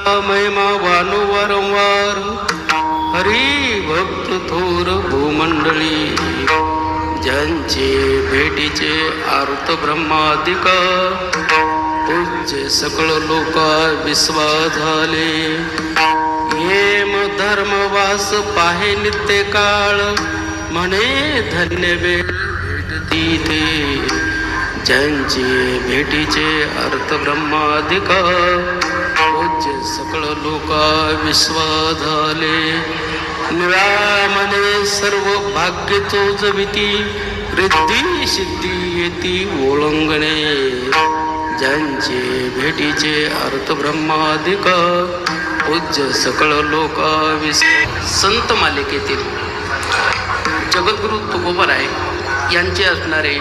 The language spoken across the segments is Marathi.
महिमा वानो वारंवार हरी भक्त थोर भूमंडळी ज्यांचे भेटीचे आर्त ब्रह्मादिक पूज्य सकळ लोका विश्वास झाले हेम धर्मवास पाहे नित्य काळ म्हणे धन्य वेळ भेटती ते ज्यांचे भेटीचे अर्थ ब्रह्मादिक पूज्य सकळ लोका विश्वास झाले निरामने सर्व भाग्य चोजविती रिद्धी सिद्धी येती ओळंगणे ज्यांचे भेटीचे अर्थ ब्रह्मादिक पूज्य सकळ लोका संत मालिकेतील जगद्गुरु तुकोबाराय यांचे असणारे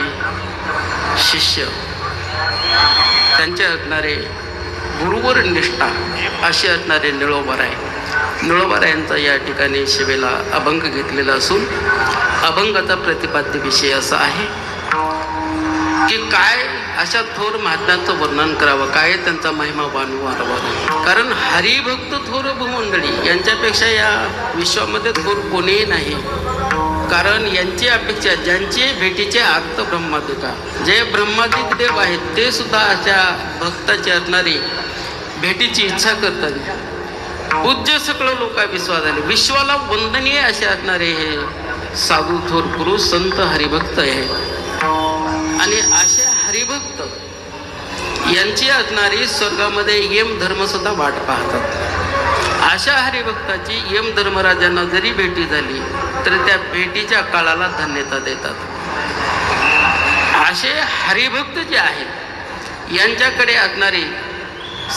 शिष्य त्यांचे असणारे गुरुवर निष्ठा असे असणारे निळोबारायांचा या ठिकाणी शिवेला अभंग घेतलेला असून अभंगाचा प्रतिपाद्य विषय असा आहे की काय अशा थोर महात्म्याचं वर्णन करावं, काय त्यांचा महिमा वारंवार. कारण हरिभक्त थोर भूमंडळी यांच्यापेक्षा या विश्वामध्ये थोर कोणीही नाही. कारण यांची अपेक्षा ज्यांचे भेटीचे अर्थ ब्रह्मादिका जे ब्रह्मादिक देव आहेत ते सुद्धा अशा भक्ताची असणारी भेटीची इच्छा करतात. पूज्य सकळ लोका विश्वास झाले विश्वाला वंदनीय असे असणारे हे साधू थोर पुरुष संत हरिभक्त आहे. आणि असे हरिभक्त यांची असणारी स्वर्गामध्ये यम धर्म सुद्धा वाट पाहतात. अशा हरिभक्ताची यम धर्मराजांना जरी भेटी झाली तर त्या भेटीच्या काळाला धन्यता देतात. असे हरिभक्त जे आहेत यांच्याकडे असणारे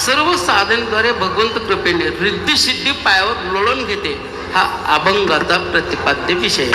सर्व साधनद्वारे भगवंत कृपेने रिद्धी सिद्धी पायावर लोळून घेते हा अभंगाचा प्रतिपाद्य विषय.